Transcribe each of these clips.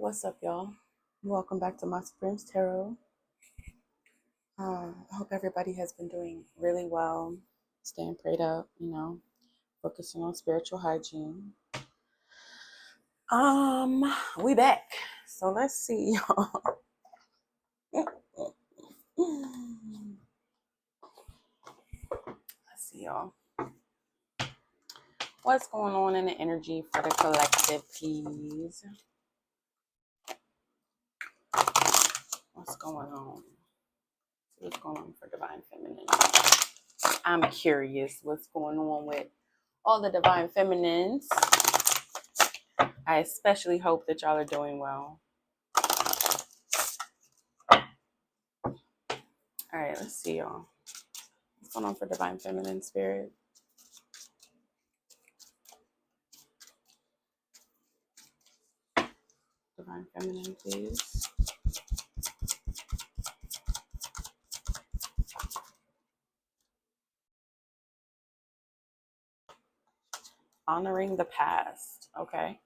What's up, y'all? Welcome back to My Supremes Tarot. I hope everybody has been doing really well, staying prayed up, focusing on spiritual hygiene. We back. So let's see, y'all. Let's see, y'all. What's going on in the energy for the collective, please? What's going on? What's going on for Divine Feminine? I'm curious what's going on with all the Divine Feminines. I especially hope that y'all are doing well. All right, let's see, y'all. What's going on for Divine Feminine Spirit? Divine Feminine, please. Honoring the past, okay?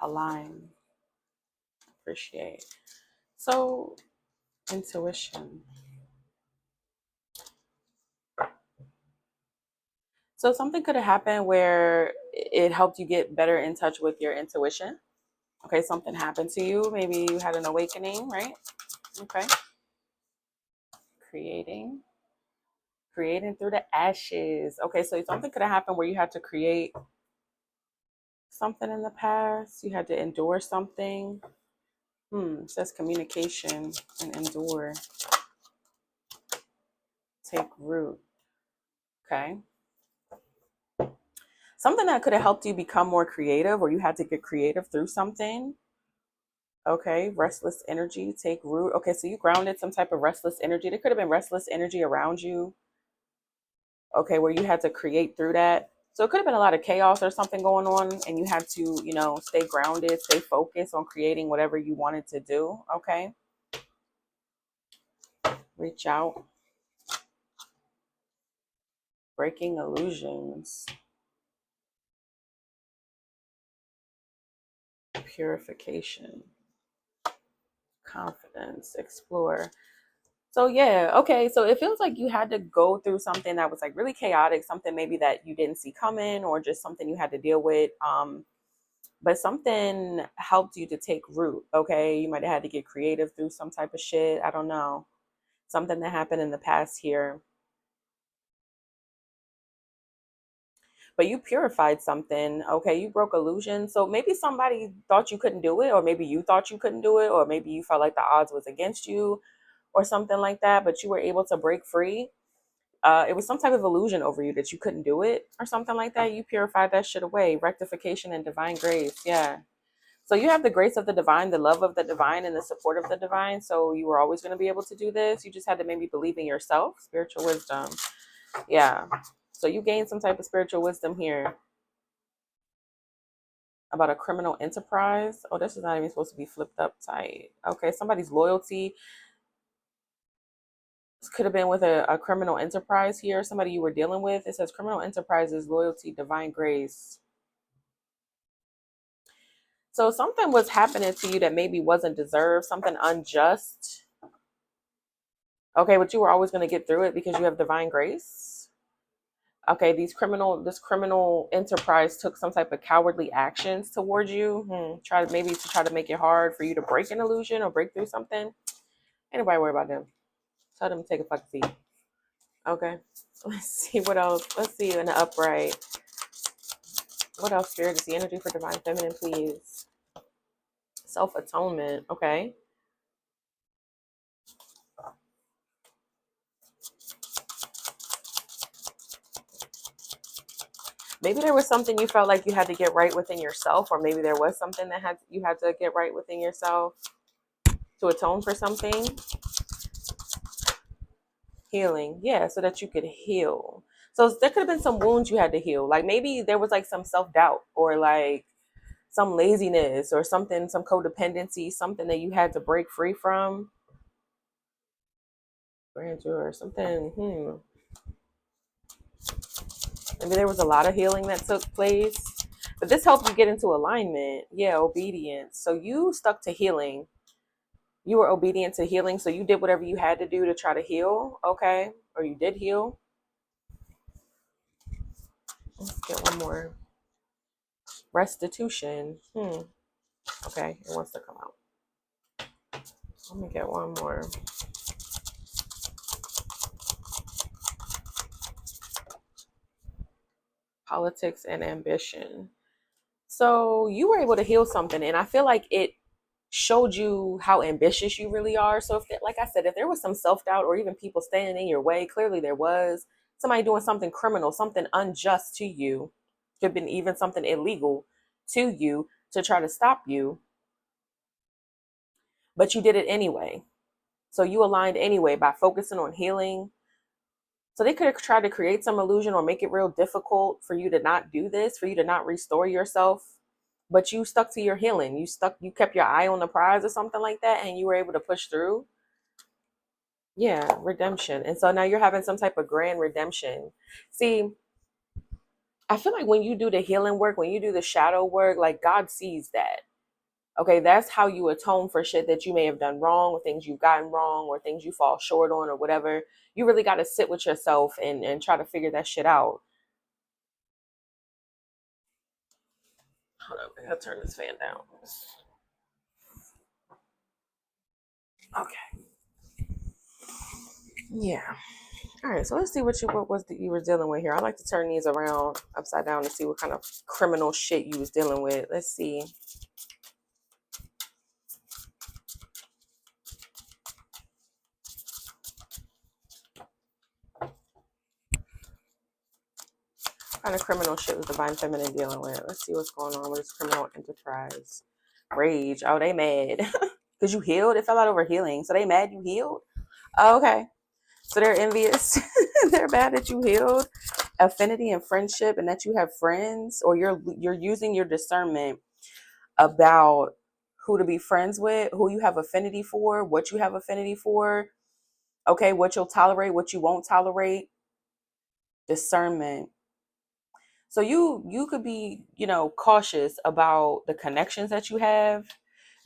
Align, appreciate. So, intuition. So something could have happened where it helped you get better in touch with your intuition. Okay, something happened to you. Maybe you had an awakening, right? Okay. Creating through the ashes. Okay, so something could have happened where you had to create something in the past. You had to endure something. It says communication and endure. Take root. Okay. Something that could have helped you become more creative, or you had to get creative through something. Okay. Restless energy, take root. Okay. So you grounded some type of restless energy. There could have been restless energy around you. Okay. Where you had to create through that. So it could have been a lot of chaos or something going on, and you had to, stay grounded, stay focused on creating whatever you wanted to do. Okay. Reach out. Breaking illusions. Purification. Confidence. Explore. So yeah, okay. So it feels like you had to go through something that was like really chaotic, something maybe that you didn't see coming, or just something you had to deal with. But something helped you to take root. Okay. You might have had to get creative through some type of shit. I don't know. Something that happened in the past here. But you purified something. Okay. You broke illusion. So maybe somebody thought you couldn't do it, or maybe you thought you couldn't do it, or maybe you felt like the odds was against you or something like that, but you were able to break free. It was some type of illusion over you that you couldn't do it or something like that. You purified that shit away. Rectification and divine grace. Yeah. So you have the grace of the divine, the love of the divine, and the support of the divine. So you were always going to be able to do this. You just had to maybe believe in yourself. Spiritual wisdom. Yeah. So you gained some type of spiritual wisdom here about a criminal enterprise. Oh, this is not even supposed to be flipped up tight. Okay. Somebody's loyalty. This could have been with a criminal enterprise here, somebody you were dealing with. It says criminal enterprises, loyalty, divine grace. So something was happening to you that maybe wasn't deserved, something unjust. Okay, but you were always going to get through it because you have divine grace. Okay, this criminal enterprise took some type of cowardly actions towards you. Try to make it hard for you to break an illusion or break through something. Anybody worry about them. Tell them to take a fucking seat. Okay. Let's see what else. Let's see in the upright. What else, Spirit? Is the energy for Divine Feminine, please? Self-atonement. Okay. Maybe there was something you felt like you had to get right within yourself, or maybe there was something that you had to get right within yourself to atone for something. Healing. Yeah, so that you could heal. So there could have been some wounds you had to heal. Like maybe there was like some self-doubt or like some laziness or something, some codependency, something that you had to break free from. Grandeur or something. Maybe there was a lot of healing that took place. But this helped you get into alignment. Yeah, obedience. So you stuck to healing. You were obedient to healing. So you did whatever you had to do to try to heal. Okay. Or you did heal. Let's get one more. Restitution. Okay. It wants to come out. Let me get one more. Politics and ambition. So you were able to heal something. And I feel like it showed you how ambitious you really are. So if, like I said, if there was some self-doubt or even people standing in your way, clearly there was somebody doing something criminal, something unjust to you, could have been even something illegal to you to try to stop you, but you did it anyway. So you aligned anyway by focusing on healing. So they could have tried to create some illusion or make it real difficult for you to not do this, for you to not restore yourself. But you stuck to your healing. You kept your eye on the prize or something like that, and you were able to push through. Yeah, redemption. And so now you're having some type of grand redemption. See, I feel like when you do the healing work, when you do the shadow work, like God sees that. Okay, that's how you atone for shit that you may have done wrong, or things you've gotten wrong, or things you fall short on, or whatever. You really got to sit with yourself and try to figure that shit out. Hold on, I gotta turn this fan down. Okay. Yeah. All right, so let's see what was that you were dealing with here. I like to turn these around upside down to see what kind of criminal shit you was dealing with. Let's see. What kind of criminal shit was Divine Feminine dealing with? Let's see what's going on with this criminal enterprise. Rage. Oh, they mad. Because you healed? It fell out over healing. So they mad you healed? Oh, okay. So they're envious. They're mad that you healed. Affinity and friendship and that you have friends, or you're using your discernment about who to be friends with, who you have affinity for, what you have affinity for, okay, what you'll tolerate, what you won't tolerate. Discernment. So you could be, cautious about the connections that you have,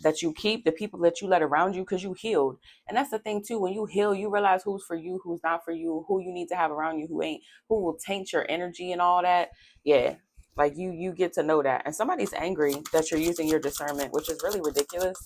that you keep, the people that you let around you, because you healed. And that's the thing too. When you heal, you realize who's for you, who's not for you, who you need to have around you, who ain't, who will taint your energy and all that. Yeah. Like you get to know that. And somebody's angry that you're using your discernment, which is really ridiculous.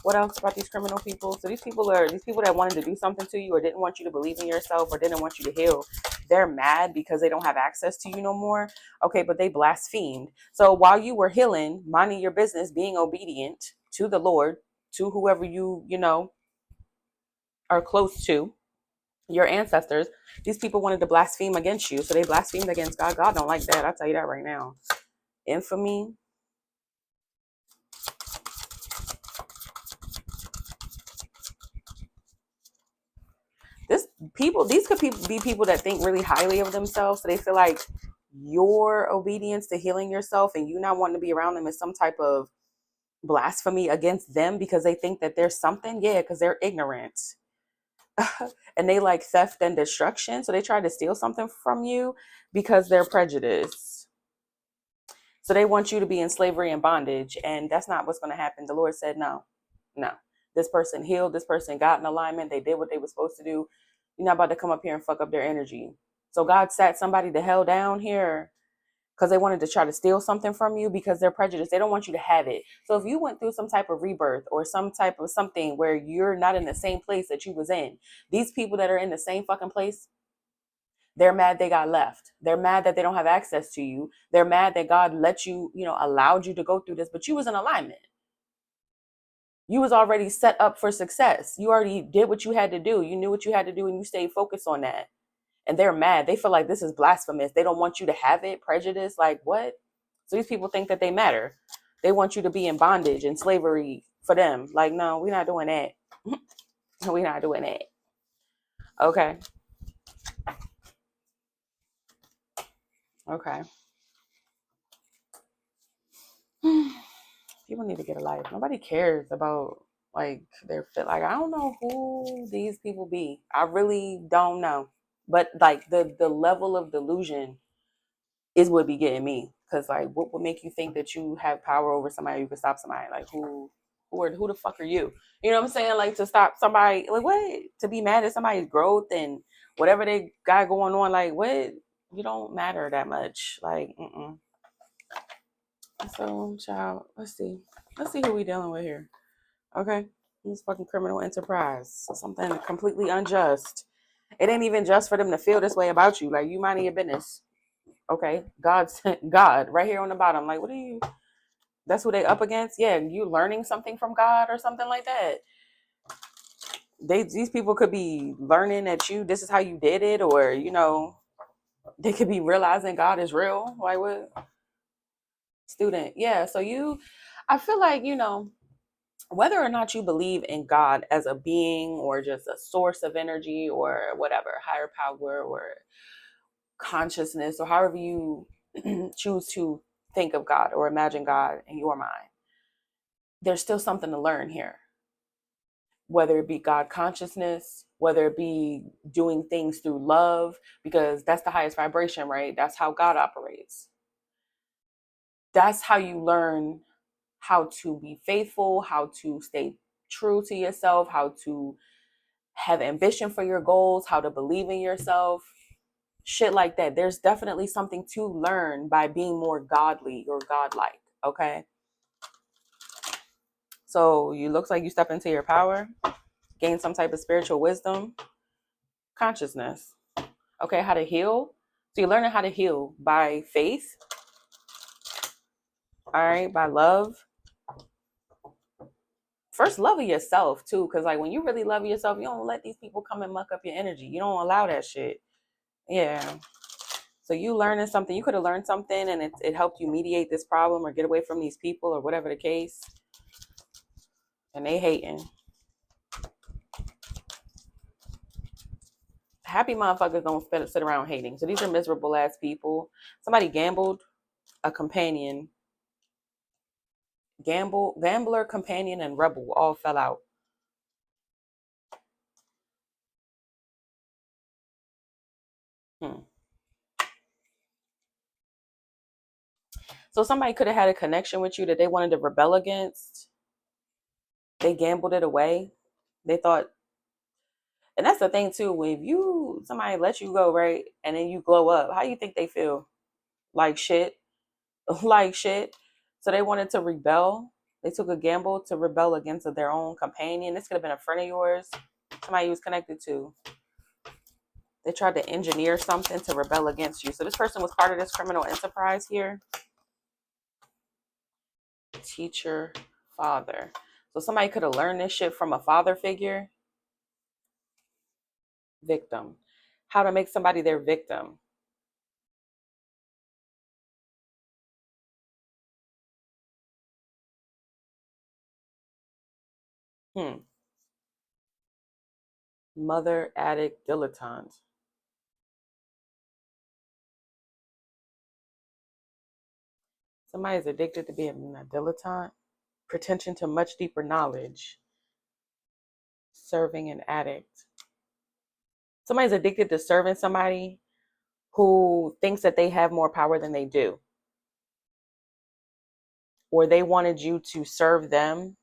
What else about these criminal people? So these people that wanted to do something to you or didn't want you to believe in yourself or didn't want you to heal. They're mad because they don't have access to you no more. Okay, but they blasphemed. So while you were healing, minding your business, being obedient to the Lord, to whoever you are close to, your ancestors, these people wanted to blaspheme against you. So they blasphemed against God. God don't like that. I'll tell you that right now. Infamy. These could be people that think really highly of themselves, so they feel like your obedience to healing yourself and you not wanting to be around them is some type of blasphemy against them because they think that there's something. Yeah, because they're ignorant. And they like theft and destruction, so they try to steal something from you because they're prejudiced. So they want you to be in slavery and bondage, and that's not what's going to happen. The Lord said no. This person healed, this person got in alignment, they did what they were supposed to do. You're not about to come up here and fuck up their energy. So God sat somebody the hell down here because they wanted to try to steal something from you because they're prejudiced. They don't want you to have it. So if you went through some type of rebirth or some type of something where you're not in the same place that you was in, these people that are in the same fucking place, they're mad they got left. They're mad that they don't have access to you. They're mad that God let you, allowed you to go through this, but you was in alignment. You was already set up for success. You already did what you had to do. You knew what you had to do and you stayed focused on that. And they're mad. They feel like this is blasphemous. They don't want you to have it. Prejudice. Like what? So these people think that they matter. They want you to be in bondage and slavery for them. Like, no, we're not doing that. We're not doing that. Okay. Okay. People need to get a life. Nobody cares about like their fit. Like I don't know who these people be. I really don't know. But like the level of delusion is what be getting me. Cause like, what would make you think that you have power over somebody? You can stop somebody? Like, who the fuck are you? You know what I'm saying? Like, to stop somebody, like, what? To be mad at somebody's growth and whatever they got going on, like, what? You don't matter that much. Like, So, child, let's see who we dealing with here. Okay, this fucking criminal enterprise, something completely unjust. It ain't even just for them to feel this way about you. Like, you minding your business. Okay, God sent God right here on the bottom. Like, what are you? That's who they up against. Yeah, you learning something from God or something like that. These people could be learning that this is how you did it, or they could be realizing God is real. Like, what? Student, yeah. So I feel like whether or not you believe in God as a being or just a source of energy or whatever, higher power or consciousness, or however you choose to think of God or imagine God in your mind, there's still something to learn here. Whether it be God consciousness, whether it be doing things through love, because that's the highest vibration, right? That's how God operates. That's how you learn how to be faithful, how to stay true to yourself, how to have ambition for your goals, how to believe in yourself, shit like that. There's definitely something to learn by being more godly or godlike. Okay. So you looks like you step into your power, gain some type of spiritual wisdom, consciousness. Okay, how to heal. So you're learning how to heal by faith. All right, by love. First, love of yourself too, because like when you really love yourself, you don't let these people come and muck up your energy. You don't allow that shit. Yeah. So you learning something, you could have learned something and it helped you mediate this problem or get away from these people or whatever the case. And they hating. Happy motherfuckers don't sit around hating. So these are miserable ass people. Somebody gambled, a companion. Gambler, companion, and rebel all fell out. Hmm. So somebody could have had a connection with you that they wanted to rebel against. They gambled it away. They thought, and that's the thing too. When somebody lets you go, right, and then you glow up, how you think they feel? Like shit, like shit. So they wanted to rebel. They took a gamble to rebel against their own companion. This could have been a friend of yours, somebody you was connected to. They tried to engineer something to rebel against you. So this person was part of this criminal enterprise here. Teacher, father. So somebody could have learned this shit from a father figure. Victim. How to make somebody their victim. Mother, addict, dilettante. Somebody is addicted to being a dilettante. Pretension to much deeper knowledge. Serving an addict. Somebody's addicted to serving somebody who thinks that they have more power than they do. Or they wanted you to serve them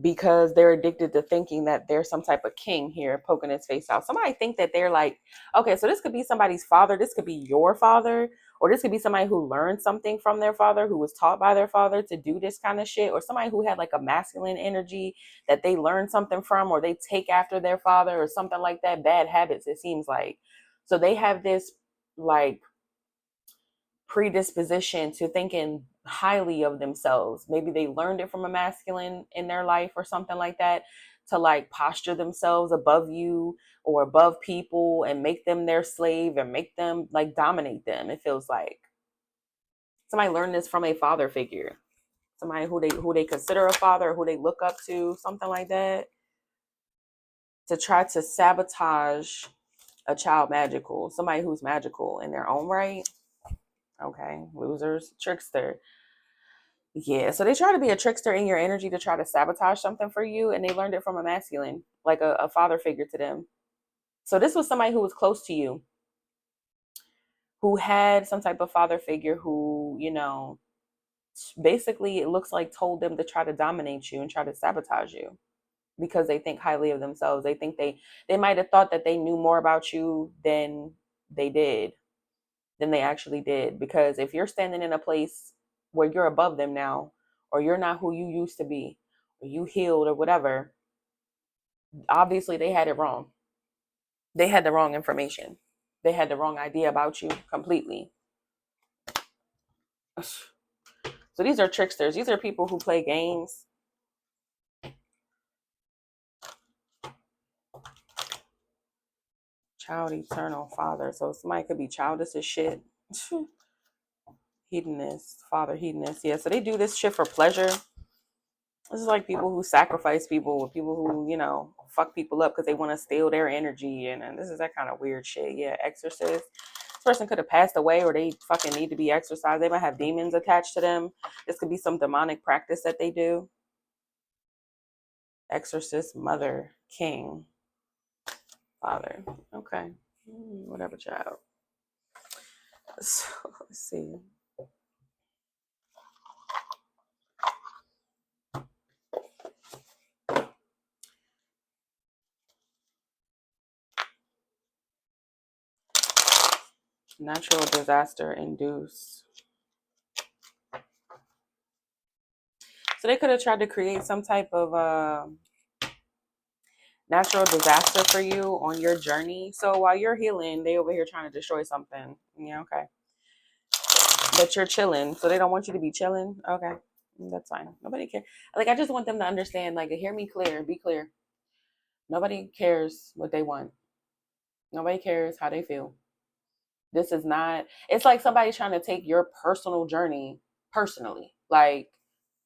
because they're addicted to thinking that there's some type of king here poking his face out. Somebody think that they're like, okay, so this could be somebody's father, this could be your father, or this could be somebody who learned something from their father, who was taught by their father to do this kind of shit, or somebody who had like a masculine energy that they learned something from, or they take after their father or something like that. Bad habits, it seems like. So they have this like predisposition to thinking highly of themselves. Maybe they learned it from a masculine in their life or something like that, to like posture themselves above you or above people and make them their slave and make them like dominate them. It feels like somebody learned this from a father figure, somebody who they consider a father, or who they look up to, something like that, to try to sabotage a child magical, somebody who's magical in their own right. Okay, losers, trickster. Yeah, so they try to be a trickster in your energy to try to sabotage something for you, and they learned it from a masculine, like a father figure to them. So this was somebody who was close to you, who had some type of father figure who, basically it looks like told them to try to dominate you and try to sabotage you because they think highly of themselves. They think they might have thought that they knew more about you they did, than they actually did. Because if you're standing in a place where you're above them now, or you're not who you used to be, or you healed or whatever, obviously they had it wrong. They had the wrong information. They had the wrong idea about you completely. So these are tricksters. These are people who play games. Child, eternal, father. So somebody could be childish as shit. Hedonist, father, hedonist. Yeah, so they do this shit for pleasure. This is like people who sacrifice people, people who, fuck people up because they want to steal their energy. And this is that kind of weird shit. Yeah, exorcist. This person could have passed away or they fucking need to be exorcised. They might have demons attached to them. This could be some demonic practice that they do. Exorcist, mother, king, father. Okay. Whatever, child. So, let's see. Natural disaster induced. So they could have tried to create some type of natural disaster for you on your journey. So while you're healing, they over here trying to destroy something. Yeah, okay. But you're chilling, so they don't want you to be chilling. Okay, that's fine. Nobody cares. Like, I just want them to understand. Like, hear me clear. Be clear. Nobody cares what they want. Nobody cares how they feel. This is not. It's like somebody trying to take your personal journey personally, like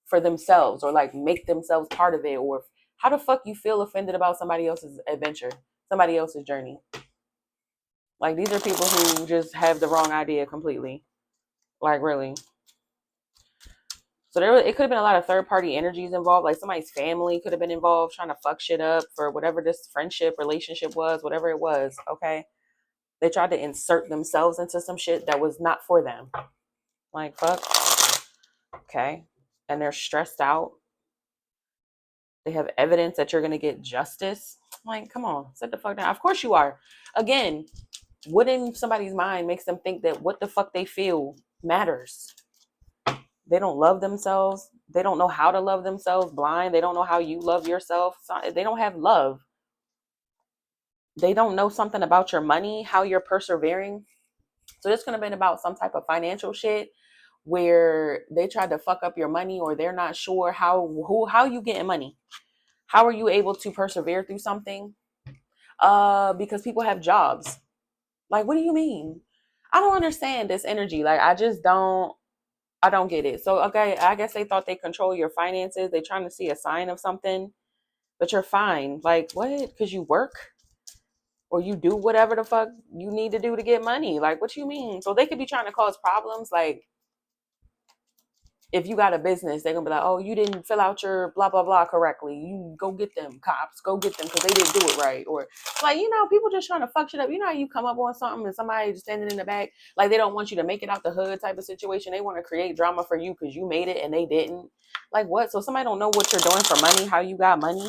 for themselves, or like make themselves part of it. Or how the fuck you feel offended about somebody else's adventure, somebody else's journey? Like, these are people who just have the wrong idea completely. Like, really. So it could have been a lot of third party energies involved. Like, somebody's family could have been involved trying to fuck shit up for whatever this friendship, relationship was, whatever it was. Okay. They tried to insert themselves into some shit that was not for them. Like, fuck. Okay. And they're stressed out. They have evidence that you're going to get justice. Like, come on, sit the fuck down. Of course you are. Again, what in somebody's mind makes them think that what the fuck they feel matters? They don't love themselves. They don't know how to love themselves. Blind. They don't know how you love yourself. They don't have love. They don't know something about your money, how you're persevering. So this could have been about some type of financial shit where they tried to fuck up your money, or they're not sure how you getting money. How are you able to persevere through something? Because people have jobs. Like, what do you mean? I don't understand this energy. Like, I don't get it. So, okay, I guess they thought they control your finances. They trying to see a sign of something, but you're fine. Like, what? Because you work or you do whatever the fuck you need to do to get money. Like, what you mean? So they could be trying to cause problems. Like, if you got a business, they're gonna be like, oh, you didn't fill out your blah blah blah correctly. You go get them, cops, go get them because they didn't do it right. Or like, people just trying to fuck shit up. You know how you come up on something and somebody just standing in the back, like they don't want you to make it out the hood type of situation. They want to create drama for you because you made it and they didn't. Like, what? So somebody don't know what you're doing for money, how you got money.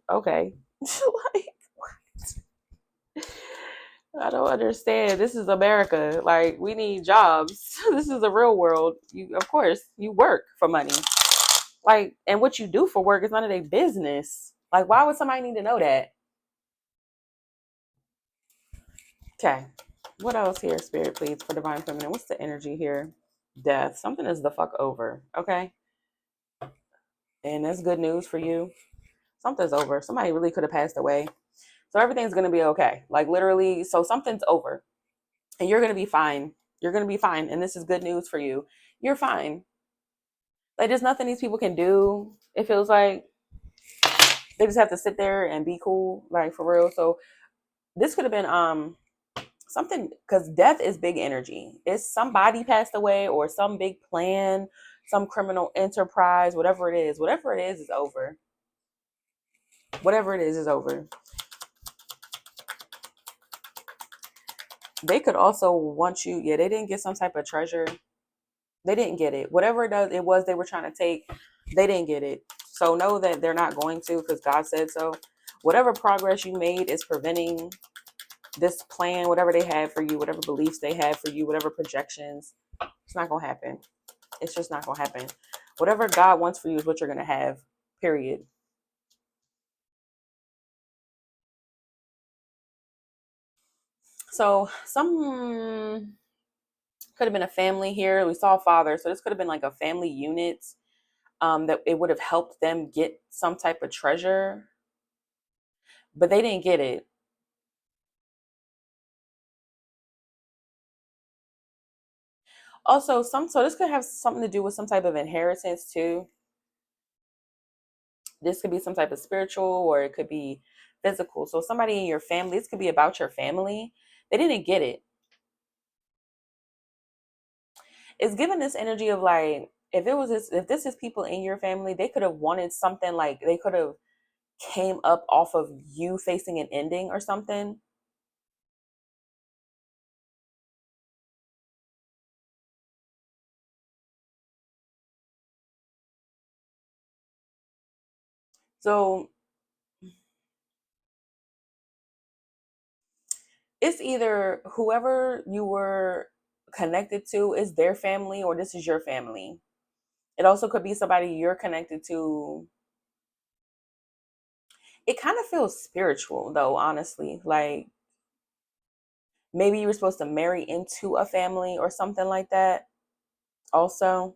Okay. Like, I don't understand. This is America. Like, we need jobs. This is the real world. Of course, you work for money. Like, and what you do for work is none of their business. Like, why would somebody need to know that? Okay. What else here, Spirit, please, for Divine Feminine? What's the energy here? Death. Something is the fuck over. Okay. And that's good news for you. Something's over. Somebody really could have passed away. So everything's going to be okay. Like, literally. So something's over. And you're going to be fine. You're going to be fine. And this is good news for you. You're fine. Like, there's nothing these people can do. It feels like they just have to sit there and be cool. Like, for real. So this could have been something, because death is big energy. It's somebody passed away or some big plan, some criminal enterprise, whatever it is. Whatever it is over. Whatever it is over. They could also want you. Yeah, they didn't get some type of treasure. They didn't get it. Whatever it was they were trying to take, they didn't get it. So know that they're not going to, because God said so. Whatever progress you made is preventing this plan, whatever they had for you, whatever beliefs they had for you, whatever projections. It's not going to happen. It's just not going to happen. Whatever God wants for you is what you're going to have, period. So some could have been a family here. We saw father. So this could have been like a family unit, that it would have helped them get some type of treasure, but they didn't get it. Also, so this could have something to do with some type of inheritance too. This could be some type of spiritual, or it could be physical. So somebody in your family, this could be about your family. They didn't get it. It's given this energy of like, if this is people in your family, they could have wanted something, like they could have came up off of you facing an ending or something. So it's either whoever you were connected to is their family, or this is your family. It also could be somebody you're connected to. It kind of feels spiritual though, honestly. Like maybe you were supposed to marry into a family or something like that, also.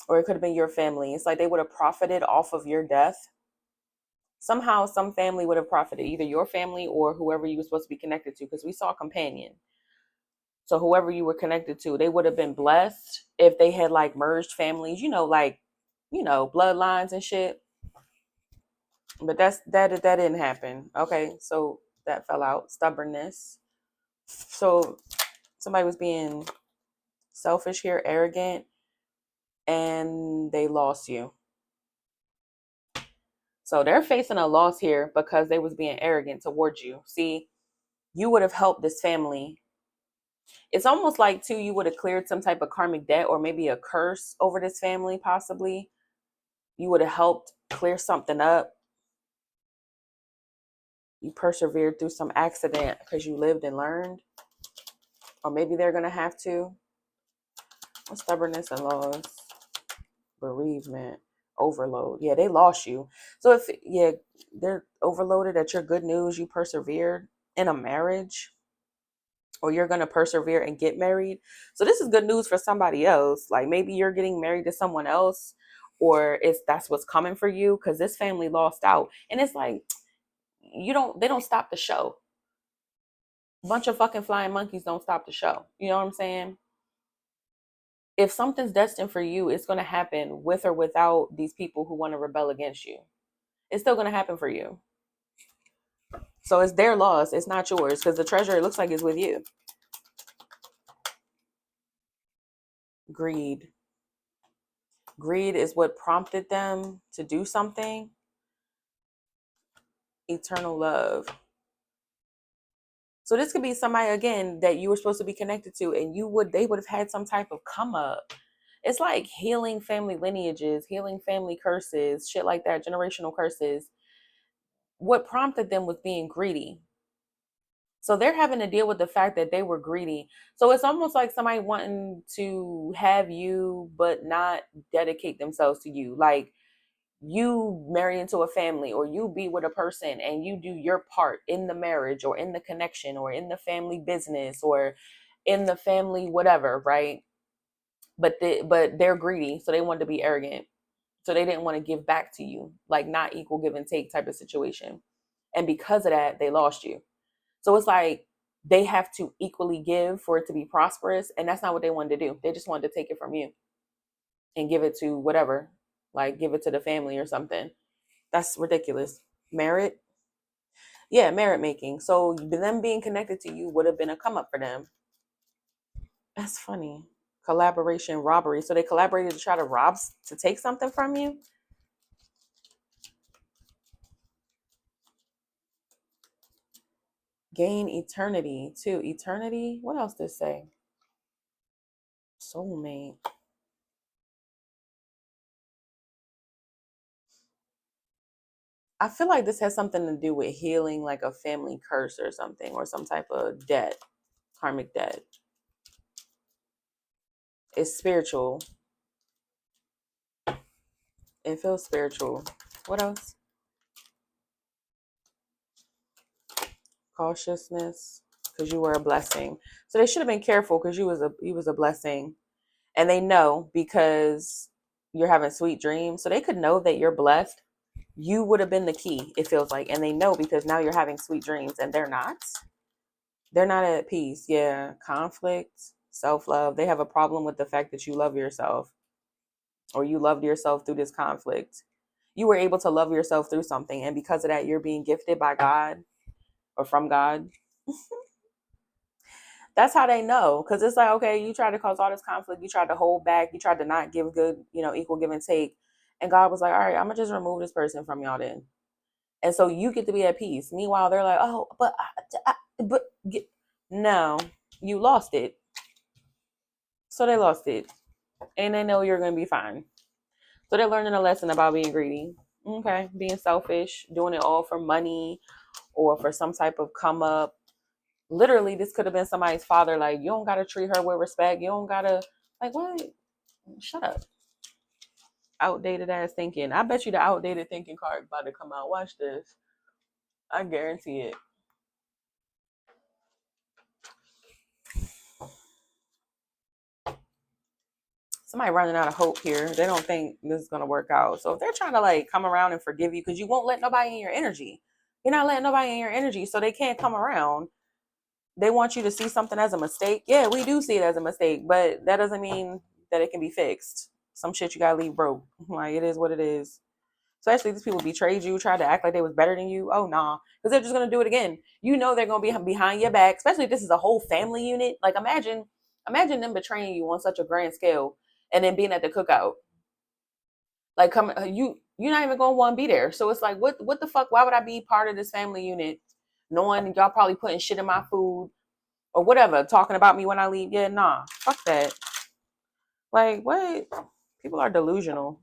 Or it could have been your family. It's like they would have profited off of your death. Somehow, some family would have profited, either your family or whoever you were supposed to be connected to, because we saw companion. So whoever you were connected to, they would have been blessed if they had like merged families, like, bloodlines and shit. But that didn't happen. Okay, so that fell out. Stubbornness. So somebody was being selfish here, arrogant, and they lost you. So they're facing a loss here because they was being arrogant towards you. See, you would have helped this family. It's almost like too, you would have cleared some type of karmic debt or maybe a curse over this family, possibly. You would have helped clear something up. You persevered through some accident because you lived and learned. Or maybe they're gonna have to. Stubbornness and loss. Bereavement. Overload. Yeah, they lost you. So if they're overloaded at your good news, you persevered in a marriage, or you're going to persevere and get married. So this is good news for somebody else. Like maybe you're getting married to someone else, or it's that's what's coming for you, because this family lost out. And it's like, they don't stop the show. A bunch of fucking flying monkeys don't stop the show. You know what I'm saying? If something's destined for you, it's going to happen with or without these people who want to rebel against you. It's still going to happen for you. So it's their loss. It's not yours, because the treasure, it looks like, is with you. Greed. Greed is what prompted them to do something. Eternal love. So this could be somebody again that you were supposed to be connected to, and they would have had some type of come up. It's like healing family lineages, healing family curses, shit like that, generational curses. What prompted them was being greedy. So they're having to deal with the fact that they were greedy. So it's almost like somebody wanting to have you but not dedicate themselves to you. Like you marry into a family, or you be with a person and you do your part in the marriage or in the connection or in the family business or in the family whatever, right? But they're greedy, so they wanted to be arrogant, so they didn't want to give back to you, like not equal give and take type of situation. And because of that, they lost you. So it's like they have to equally give for it to be prosperous, and that's not what they wanted to do. They just wanted to take it from you and give it to whatever, like give it to the family or something. That's ridiculous. Merit? Yeah, merit making. So them being connected to you would have been a come up for them. That's funny. Collaboration, robbery. So they collaborated to try to to take something from you? Gain eternity too. Eternity? What else does it say? Soulmate. I feel like this has something to do with healing, like a family curse or something, or some type of debt, karmic debt. It's spiritual. It feels spiritual. What else? Cautiousness, because you were a blessing. So they should have been careful because you was a blessing, and they know because you're having sweet dreams, so they could know that you're blessed. You would have been the key. It feels like, and they know because now you're having sweet dreams, and they're not. They're not at peace. Yeah, conflict, self love. They have a problem with the fact that you love yourself, or you loved yourself through this conflict. You were able to love yourself through something, and because of that, you're being gifted by God or from God. That's how they know. Because it's like, okay, you tried to cause all this conflict. You tried to hold back. You tried to not give good, equal give and take. And God was like, all right, I'm going to just remove this person from y'all then. And so you get to be at peace. Meanwhile, they're like, oh, no, you lost it. So they lost it. And they know you're going to be fine. So they're learning a lesson about being greedy. Okay. Being selfish, doing it all for money or for some type of come up. Literally, this could have been somebody's father. Like, you don't got to treat her with respect. You don't got to, like, what? Shut up. Outdated ass thinking. I bet you the outdated thinking card about to come out. Watch this. I guarantee it. Somebody running out of hope here. They don't think this is going to work out. So if they're trying to like come around and forgive you, because you won't let nobody in your energy. You're not letting nobody in your energy, so they can't come around. They want you to see something as a mistake. Yeah, we do see it as a mistake, but that doesn't mean that it can be fixed. Some shit you gotta leave broke. Like, it is what it is. Especially these people betrayed you, tried to act like they was better than you. Oh nah, because they're just gonna do it again. You know they're gonna be behind your back. Especially if this is a whole family unit. Like, imagine them betraying you on such a grand scale, and then being at the cookout. Like, you're not even gonna want to be there. So it's like, what the fuck? Why would I be part of this family unit, knowing y'all probably putting shit in my food or whatever, talking about me when I leave? Yeah, nah, fuck that. Like, what? People are delusional.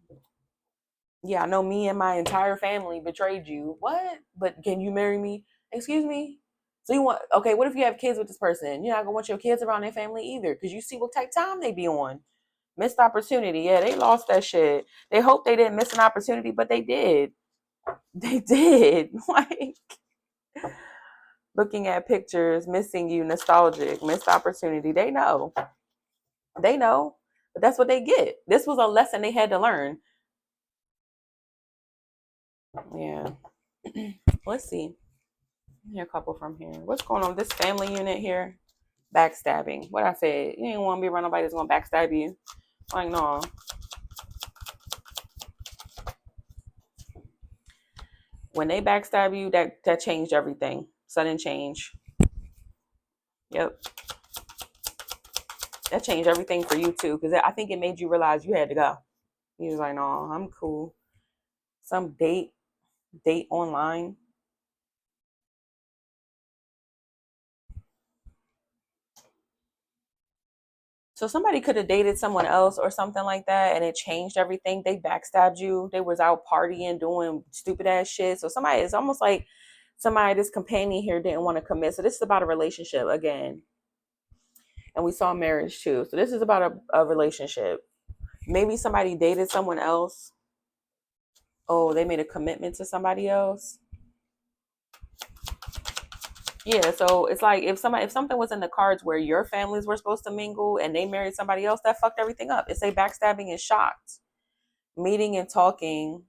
Yeah, I know me and my entire family betrayed you. What? But can you marry me? Excuse me? So you want, okay, what if you have kids with this person? You're not gonna want your kids around their family either, because you see what type of time they be on. Missed opportunity. Yeah, they lost that shit. They hope they didn't miss an opportunity, but they did. They did. Like, looking at pictures, missing you, nostalgic, missed opportunity. They know. They know. But that's what they get. This was a lesson they had to learn. Yeah. Let's see. Here, a couple from here. What's going on with this family unit here? Backstabbing. What I said. You ain't want to be around nobody that's going to backstab you. Like, no. When they backstab you, that changed everything. Sudden change. Yep. That changed everything for you too, because I think it made you realize you had to go. He was like, no, I'm cool. Some date online. So somebody could have dated someone else or something like that, and it changed everything. They backstabbed you. They was out partying, doing stupid ass shit. So somebody, it's almost like somebody, this companion here didn't want to commit. So this is about a relationship again. And we saw marriage too. So this is about a relationship. Maybe somebody dated someone else. Oh, they made a commitment to somebody else. Yeah, so it's like if something was in the cards where your families were supposed to mingle and they married somebody else, that fucked everything up. It's a backstabbing and shocked. Meeting and talking,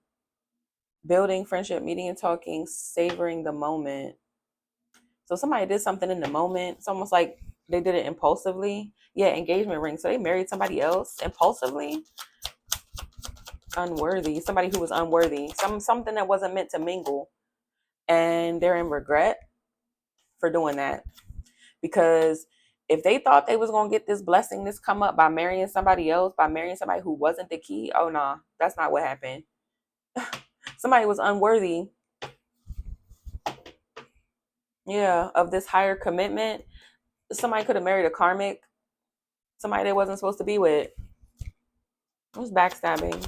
building friendship, meeting and talking, savoring the moment. So somebody did something in the moment. It's almost like they did it impulsively. Yeah, engagement ring. So they married somebody else impulsively. Unworthy. Somebody who was unworthy. Something that wasn't meant to mingle. And they're in regret for doing that. Because if they thought they was gonna get this blessing, this come up by marrying somebody else, by marrying somebody who wasn't the key, oh nah, that's not what happened. Somebody was unworthy. Yeah, of this higher commitment. Somebody could have married a karmic, somebody they wasn't supposed to be with. It was backstabbing.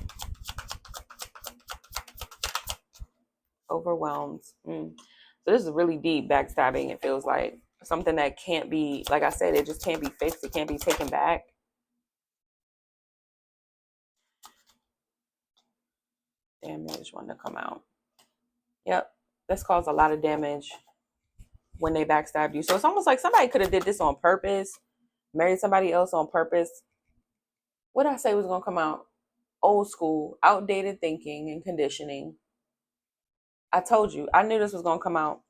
Overwhelmed. So this is really deep backstabbing. It feels like something that can't be, like I said, it just can't be fixed. It can't be taken back. Damage wanting to come out. Yep. This caused a lot of damage when they backstabbed you. So it's almost like somebody could have did this on purpose, married somebody else on purpose. What did I say was going to come out? Old school, outdated thinking and conditioning. I told you, I knew this was going to come out.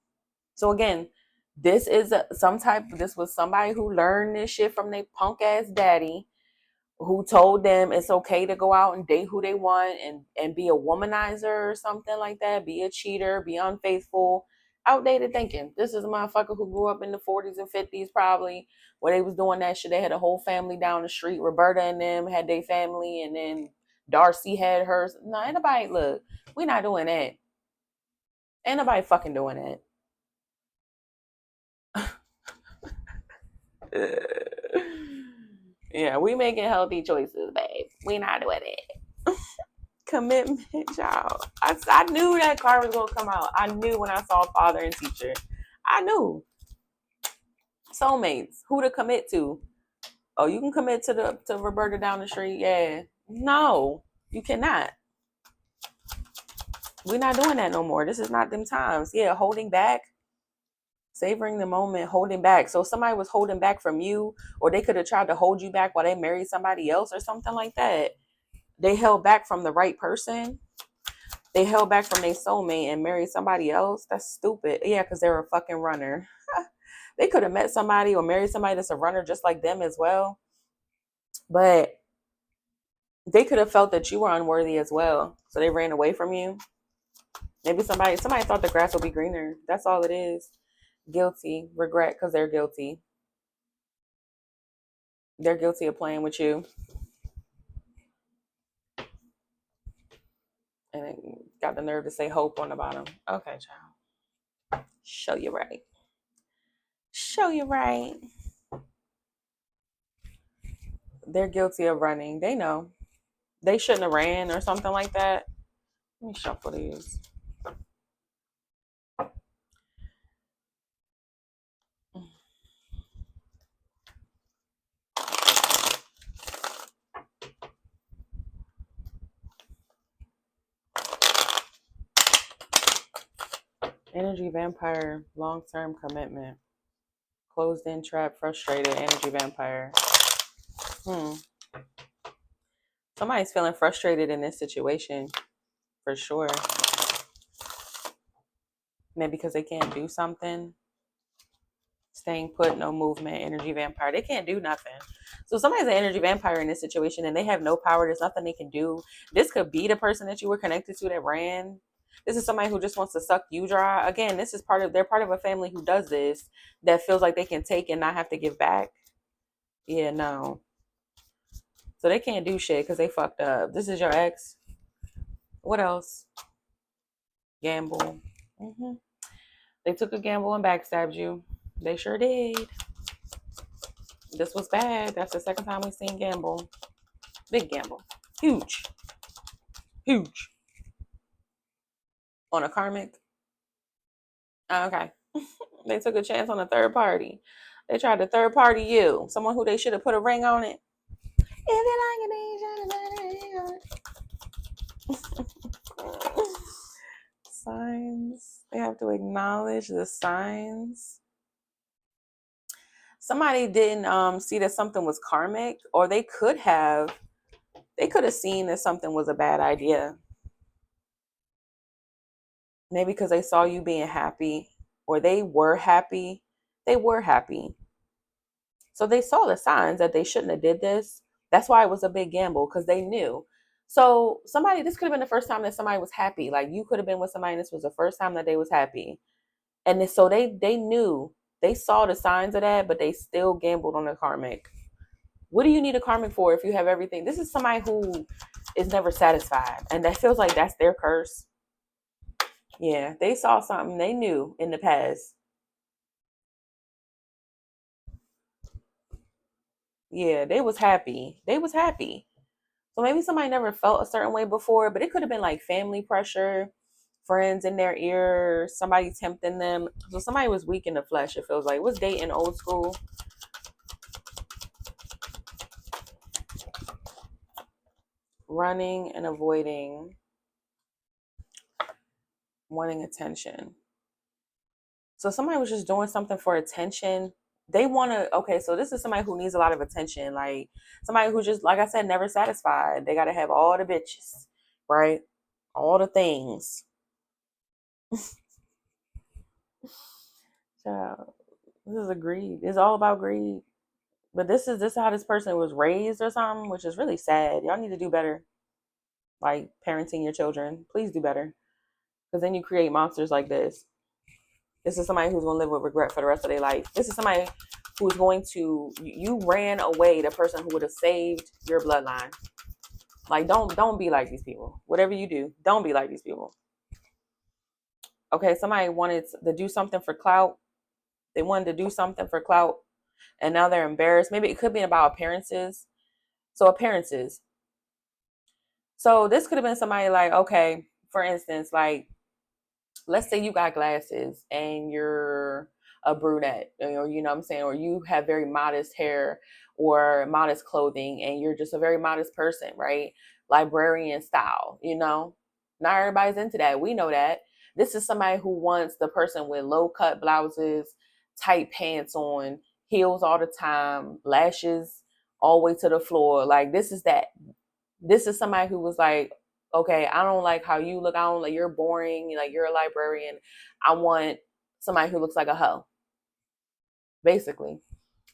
So again, this was somebody who learned this shit from their punk ass daddy, who told them it's okay to go out and date who they want and be a womanizer or something like that, be a cheater, be unfaithful. Outdated thinking. This is a motherfucker who grew up in the 40s and 50s probably, where they was doing that shit. They had a whole family down the street. Roberta and them had their family, and then Darcy had hers. No, ain't nobody, look, we not doing that. Ain't nobody fucking doing that. Yeah, we making healthy choices, babe. We not doing it. Commitment, y'all. I knew that card was gonna come out. I knew when I saw father and teacher. I knew. Soulmates. Who to commit to? Oh, you can commit to Roberta down the street. Yeah. No, you cannot. We're not doing that no more. This is not them times. Yeah, holding back, savoring the moment, holding back. So somebody was holding back from you, or they could have tried to hold you back while they married somebody else or something like that. They held back from the right person. They held back from their soulmate and married somebody else. That's stupid. Yeah, because they're a fucking runner. They could have met somebody or married somebody that's a runner just like them as well. But they could have felt that you were unworthy as well. So they ran away from you. Maybe somebody thought the grass would be greener. That's all it is. Guilty, regret because they're guilty. They're guilty of playing with you. And it got the nerve to say hope on the bottom. Okay, child. Show you right. Show you right. They're guilty of running. They know. They shouldn't have ran or something like that. Let me shuffle these. Energy vampire, long-term commitment. Closed in, trap, frustrated, energy vampire. Somebody's feeling frustrated in this situation, for sure. Maybe because they can't do something. Staying put, no movement, energy vampire. They can't do nothing. So somebody's an energy vampire in this situation and they have no power. There's nothing they can do. This could be the person that you were connected to that ran. This is somebody who just wants to suck you dry. Again, they're part of a family who does this, that feels like they can take and not have to give back. Yeah, no. So they can't do shit because they fucked up. This is your ex. What else? Gamble. They took a gamble and backstabbed you. They sure did. This was bad. That's the second time we've seen gamble. Big gamble. Huge. Huge. On a karmic. Okay. They took a chance on a third party. They tried to third party you. Someone who they should have put a ring on it. If you like it, signs. They have to acknowledge the signs. Somebody didn't see that something was karmic, or they could have seen that something was a bad idea. Maybe because they saw you being happy, or they were happy. They were happy. So they saw the signs that they shouldn't have did this. That's why it was a big gamble, because they knew. So this could have been the first time that somebody was happy. Like you could have been with somebody and this was the first time that they was happy. And so they knew, they saw the signs of that, but they still gambled on the karmic. What do you need a karmic for if you have everything? This is somebody who is never satisfied. And that feels like that's their curse. Yeah, they saw something they knew in the past. Yeah, they was happy. They was happy. So maybe somebody never felt a certain way before, but it could have been like family pressure, friends in their ear, somebody tempting them. So somebody was weak in the flesh, it feels like. Was dating old school, running and avoiding, wanting attention. So somebody was just doing something for attention. They want to, okay, so this is somebody who needs a lot of attention. Like somebody who just, like I said, never satisfied. They got to have all the bitches, right? All the things. So this is a greed. It's all about greed. But this is how this person was raised or something, which is really sad. Y'all need to do better. Like parenting your children. Please do better. Because then you create monsters like this. This is somebody who's going to live with regret for the rest of their life. This is somebody who's going to, you ran away the person who would have saved your bloodline. Like don't be like these people. Whatever you do, don't be like these people. Okay, somebody wanted to do something for clout. They wanted to do something for clout and now they're embarrassed. Maybe it could be about appearances. So appearances. So this could have been somebody like, okay, for instance, like let's say you got glasses and you're a brunette, or you know what I'm saying, or you have very modest hair or modest clothing and you're just a very modest person, right? Librarian style, you know? Not everybody's into that. We know that. This is somebody who wants the person with low cut blouses, tight pants on, heels all the time, lashes all the way to the floor. Like this is that. This is somebody who was like, okay, I don't like how you look. I don't like, you're boring. Like you're a librarian. I want somebody who looks like a hoe, basically.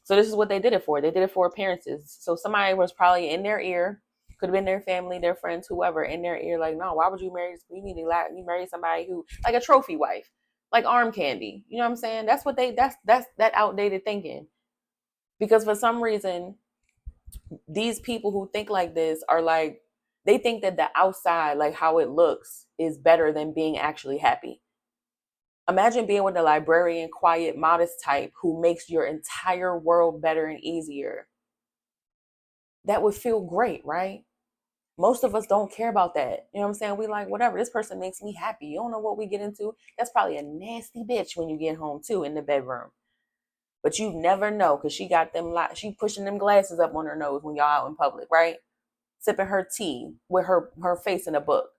So this is what they did it for. They did it for appearances. So somebody was probably in their ear, could have been their family, their friends, whoever, in their ear, like, no, why would you marry? You need to you marry somebody who like a trophy wife, like arm candy. You know what I'm saying? That's what they. That's that outdated thinking. Because for some reason, these people who think like this are like, they think that the outside, like how it looks, is better than being actually happy. Imagine being with a librarian, quiet, modest type who makes your entire world better and easier. That would feel great, right? Most of us don't care about that. You know what I'm saying? We like, whatever, this person makes me happy. You don't know what we get into. That's probably a nasty bitch when you get home too in the bedroom. But you never know because she got them, she pushing them glasses up on her nose when y'all out in public, right? Sipping her tea with her face in a book.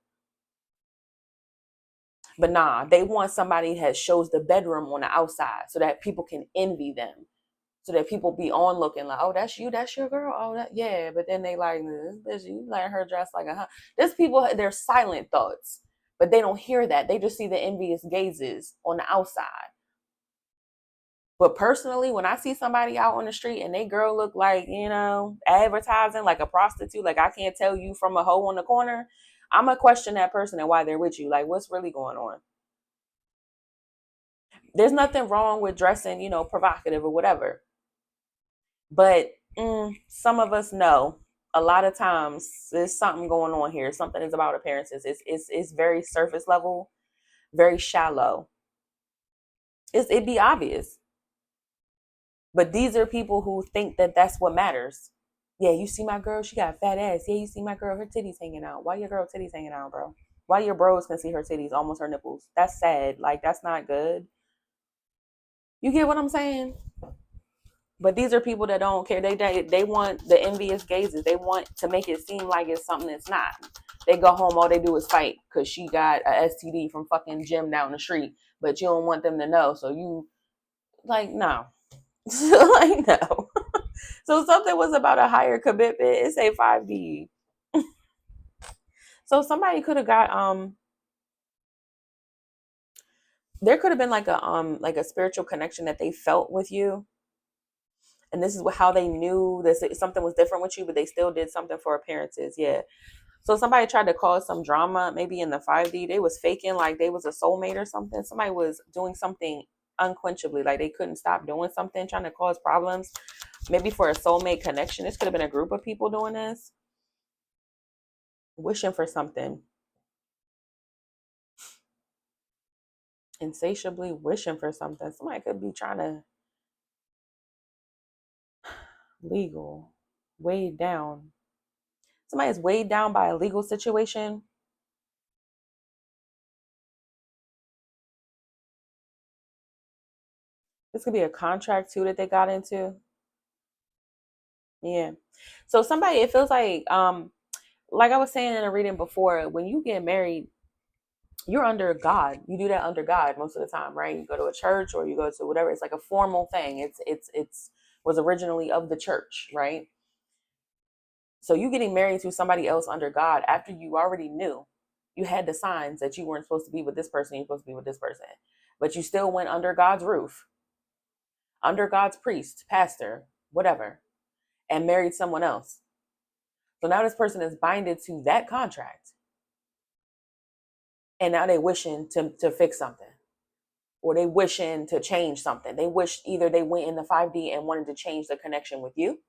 But nah, they want somebody that shows the bedroom on the outside so that people can envy them. So that people be on looking like, oh, that's you, that's your girl. Oh, that yeah. But then they like, this bitch, you let her dress like a huh. There's people, they're silent thoughts, but they don't hear that. They just see the envious gazes on the outside. But personally, when I see somebody out on the street and they girl look like, advertising like a prostitute, like I can't tell you from a hoe on the corner, I'm gonna question that person and why they're with you. Like, what's really going on? There's nothing wrong with dressing, provocative or whatever. But some of us know a lot of times there's something going on here. Something is about appearances. It's very surface level, very shallow. It'd be obvious. But these are people who think that that's what matters. Yeah, you see my girl, she got a fat ass. Yeah, you see my girl, her titties hanging out. Why your girl titties hanging out, bro? Why your bros can see her titties, almost her nipples? That's sad. Like that's not good. You get what I'm saying? But these are people that don't care. They want the envious gazes. They want to make it seem like it's something that's not. They go home, all they do is fight because she got a STD from fucking gym down the street. But you don't want them to know, so you like no, like no. So something was about a higher commitment. It's a 5D. So somebody could have got there could have been like a spiritual connection that they felt with you. And this is how they knew that something was different with you, but they still did something for appearances. Yeah. So somebody tried to cause some drama, maybe in the 5D. They was faking like they was a soulmate or something. Somebody was doing something unquenchably, like they couldn't stop doing something, trying to cause problems. Maybe for a soulmate connection. This could have been a group of people doing this, wishing for something. Insatiably wishing for something. Somebody could be trying to Legal. Weighed down. Somebody is weighed down by a legal situation. This could be a contract too that they got into. Yeah. So somebody, it feels like I was saying in a reading before, when you get married, you're under God. You do that under God most of the time, right? You go to a church or you go to whatever. It's like a formal thing. It's was originally of the church, right? So you getting married to somebody else under God after you already knew you had the signs that you weren't supposed to be with this person, you're supposed to be with this person. But you still went under God's roof, under God's priest, pastor, whatever, and married someone else. So now this person is binded to that contract. And now they wishing to fix something. Or they wishing to change something. They wish either they went in the 5D and wanted to change the connection with you,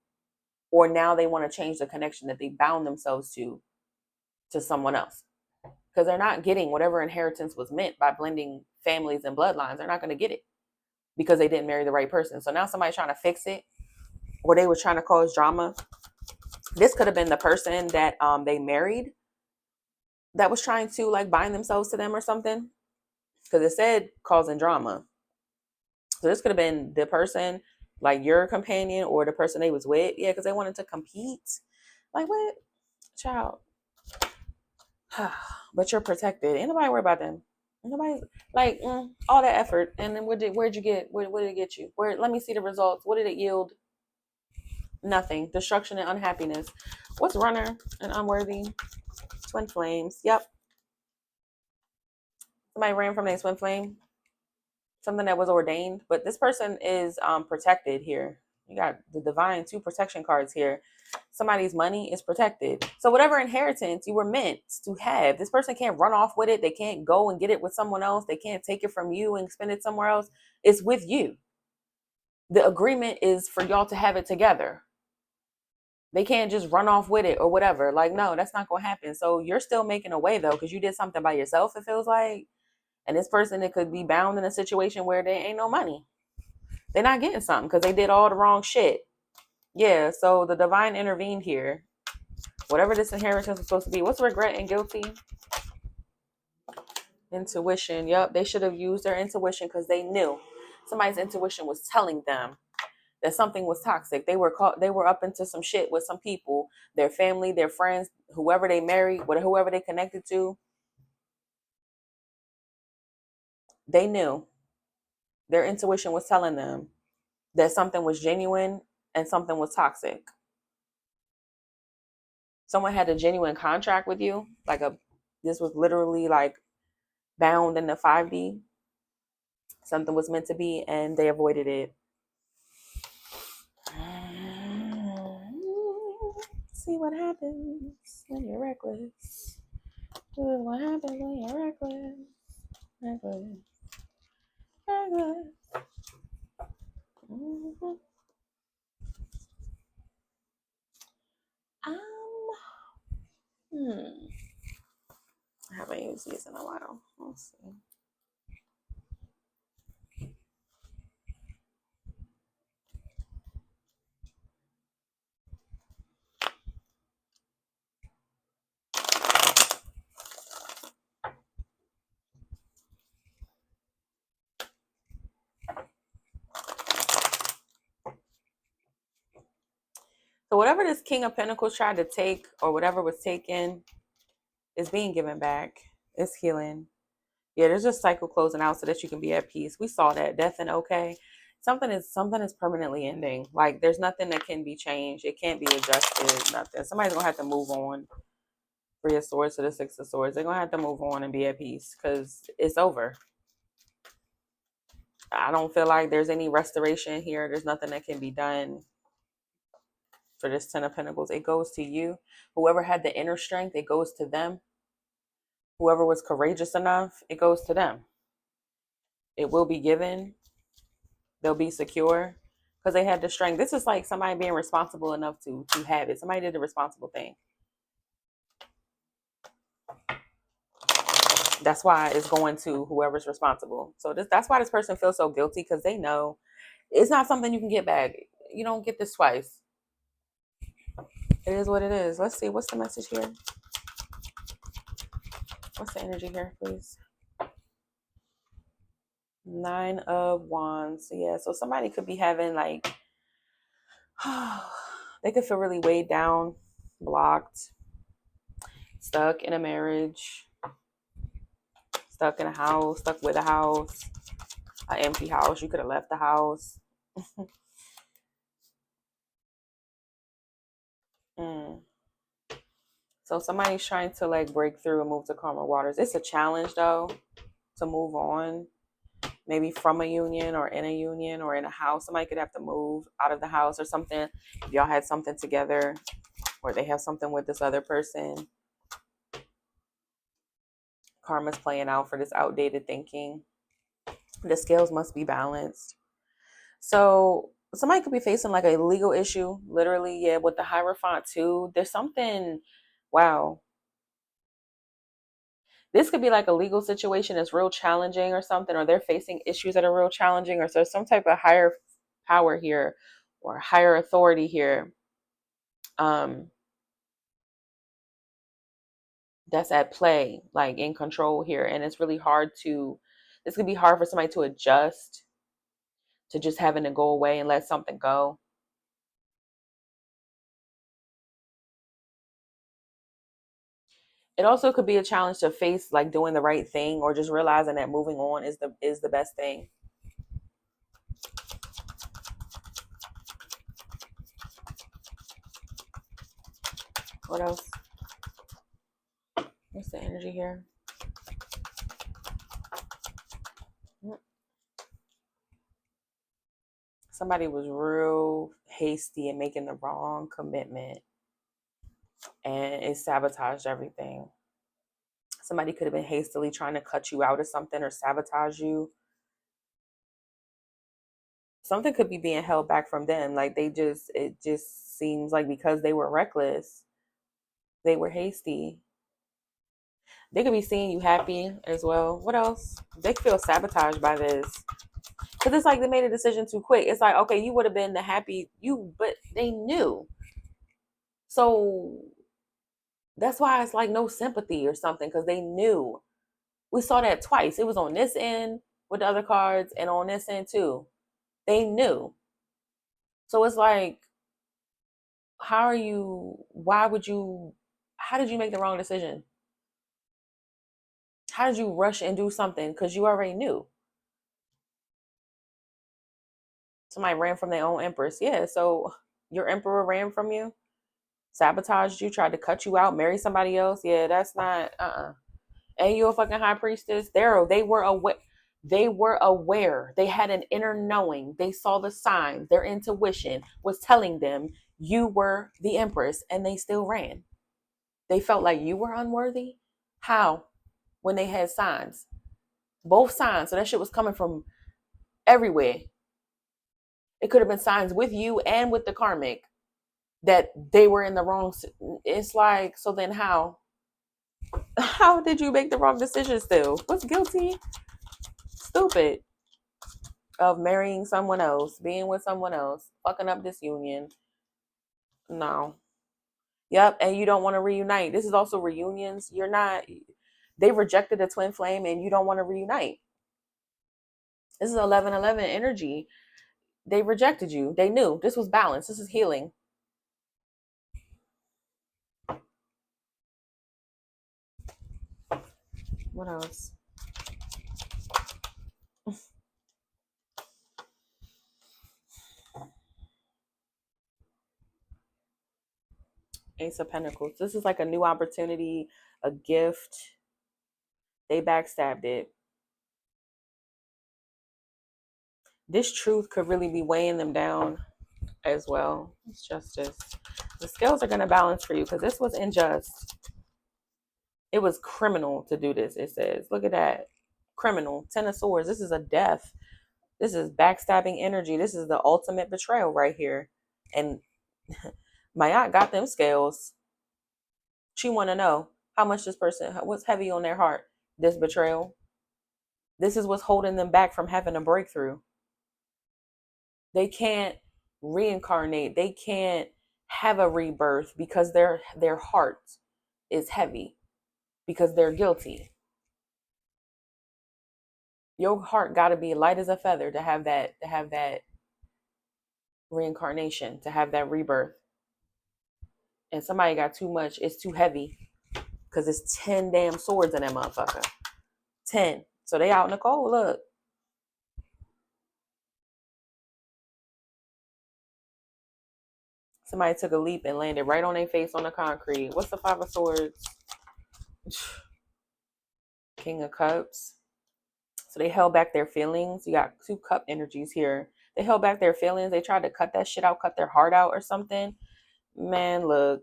or now they want to change the connection that they bound themselves to someone else. Because they're not getting whatever inheritance was meant by blending families and bloodlines. They're not going to get it because they didn't marry the right person. So now somebody's trying to fix it, or they were trying to cause drama. This could have been the person that they married that was trying to like bind themselves to them or something, because it said causing drama. So this could have been the person, like your companion, or the person they was with. Yeah, because they wanted to compete. Like what, child? But you're protected. Ain't nobody worry about them. Nobody like all that effort, and then where'd you get? Where did it get you? Where? Let me see the results. What did it yield? Nothing. Destruction and unhappiness. What's runner and unworthy? Twin flames. Yep. Somebody ran from their twin flame. Something that was ordained, but this person is protected here. You got the divine 2 protection cards here. Somebody's money is protected. So whatever inheritance you were meant to have, this person can't run off with it. They can't go and get it with someone else. They can't take it from you and spend it somewhere else. It's with you. The agreement is for y'all to have it together. They can't just run off with it or whatever. Like, no, that's not going to happen. So you're still making a way though, because you did something by yourself, it feels like. And this person, it could be bound in a situation where there ain't no money. They're not getting something because they did all the wrong shit. Yeah, so the divine intervened here. Whatever this inheritance was supposed to be. What's regret and guilty? Intuition. Yep, they should have used their intuition because they knew. Somebody's intuition was telling them that something was toxic. They were caught. They were up into some shit with some people, their family, their friends, whoever they married, whoever they connected to. They knew. Their intuition was telling them that something was genuine and something was toxic. Someone had a genuine contract with you, this was literally like bound in the 5D. Something was meant to be, and they avoided it. See what happens when you're reckless. What happens when you're reckless? Reckless. Reckless. Mm-hmm. I haven't used these in a while. Let's see. So whatever this King of Pentacles tried to take, or whatever was taken, is being given back. It's healing. Yeah, there's just cycle closing out so that you can be at peace. We saw that death and okay. Something is permanently ending. Like there's nothing that can be changed. It can't be adjusted. Nothing. Somebody's gonna have to move on. 3 of Swords to the 6 of Swords. They're gonna have to move on and be at peace because it's over. I don't feel like there's any restoration here. There's nothing that can be done for this 10 of Pentacles. It goes to you. Whoever had the inner strength, it goes to them. Whoever was courageous enough, it goes to them. It will be given. They'll be secure because they had the strength. This is like somebody being responsible enough to have it. Somebody did the responsible thing. That's why it's going to whoever's responsible. So that's why this person feels so guilty, because they know it's not something you can get back. You don't get this twice. It is what it is. Let's see. What's the message here? What's the energy here, please? 9 of Wands. Yeah, so somebody could be having like, they could feel really weighed down, blocked, stuck in a marriage, stuck in a house, stuck with a house, an empty house. You could have left the house. Mm. So somebody's trying to like break through and move to calmer waters. It's a challenge though to move on, maybe from a union or in a union or in a house. Somebody could have to move out of the house or something. If y'all had something together or they have something with this other person, karma's playing out for this outdated thinking. The scales must be balanced. So somebody could be facing like a legal issue, literally, yeah, with the Hierophant too. There's something, wow. This could be like a legal situation that's real challenging or something, or they're facing issues that are real challenging, or so there's some type of higher power here or higher authority here. That's at play, like in control here. And it's really hard to, this could be hard for somebody to adjust to just having to go away and let something go. It also could be a challenge to face like doing the right thing or just realizing that moving on is the best thing. What else? What's the energy here? Somebody was real hasty in making the wrong commitment and it sabotaged everything. Somebody could have been hastily trying to cut you out of something or sabotage you. Something could be being held back from them. Like it just seems like because they were reckless, they were hasty. They could be seeing you happy as well. What else? They feel sabotaged by this. Because it's like they made a decision too quick. It's like, okay, you would have been the happy you, but they knew. So that's why it's like no sympathy or something, because they knew. We saw that twice. It was on this end with the other cards and on this end too. They knew. So it's like, how did you make the wrong decision? How did you rush and do something? Because you already knew. Somebody ran from their own empress. Yeah, so your emperor ran from you, sabotaged you, tried to cut you out, marry somebody else. Yeah, that's not And you a fucking high priestess. They were aware. They were aware. They had an inner knowing. They saw the signs. Their intuition was telling them you were the empress, and they still ran. They felt like you were unworthy. How? When they had signs, both signs. So that shit was coming from everywhere. It could have been signs with you and with the karmic that they were in the wrong. It's like, so then how? How did you make the wrong decision still? What's guilty? Stupid. Of marrying someone else, being with someone else, fucking up this union. No. Yep. And you don't want to reunite. This is also reunions. You're not, they rejected a twin flame and you don't want to reunite. This is 1111 energy. They rejected you. They knew this was balance. This is healing. What else? Ace of Pentacles. This is like a new opportunity, a gift. They backstabbed it. This truth could really be weighing them down as well. It's justice. The scales are going to balance for you because this was unjust. It was criminal to do this, it says. Look at that. Criminal. 10 of Swords. This is a death. This is backstabbing energy. This is the ultimate betrayal right here. And my aunt got them scales. She want to know how much this person, what's heavy on their heart. This betrayal. This is what's holding them back from having a breakthrough. They can't reincarnate. They can't have a rebirth because their heart is heavy, because they're guilty. Your heart got to be light as a feather to have that reincarnation, to have that rebirth. And somebody got too much, it's too heavy, because it's 10 damn swords in that motherfucker. 10. So they out in the cold. Look. Somebody took a leap and landed right on their face on the concrete. What's the Five of Swords? King of Cups. So they held back their feelings. You got two cup energies here. They held back their feelings. They tried to cut that shit out, cut their heart out or something. Man, look.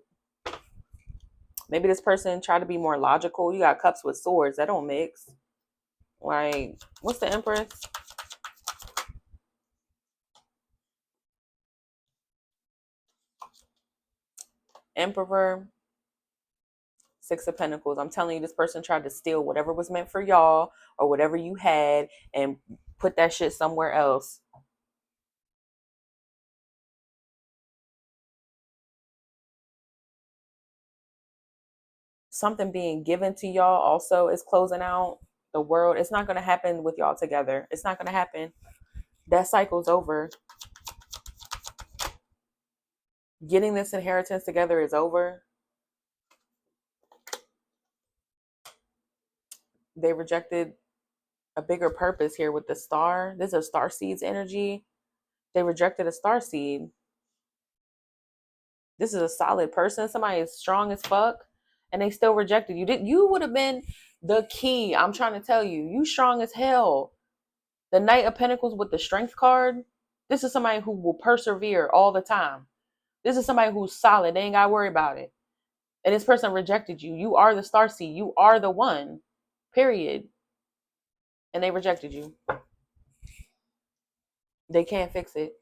Maybe this person tried to be more logical. You got cups with swords. That don't mix. Like, what's the Empress? Emperor. Six of Pentacles. I'm telling you, this person tried to steal whatever was meant for y'all or whatever you had and put that shit somewhere else. Something being given to y'all also is closing out. The world, it's not going to happen with y'all together. It's not going to happen. That cycle's over. Getting this inheritance together is over. They rejected a bigger purpose here with the star. This is star seeds energy. They rejected a star seed. This is a solid person. Somebody is strong as fuck, and they still rejected you. You would have been the key. I'm trying to tell you, you strong as hell. The Knight of Pentacles with the Strength card. This is somebody who will persevere all the time. This is somebody who's solid. They ain't got to worry about it. And this person rejected you. You are the star seed. You are the one. Period. And they rejected you. They can't fix it.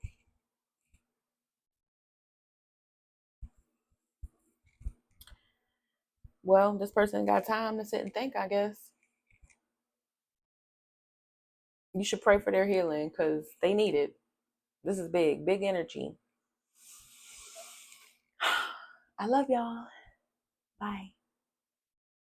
Well, this person got time to sit and think, I guess. You should pray for their healing because they need it. This is big, big energy. I love y'all. Bye.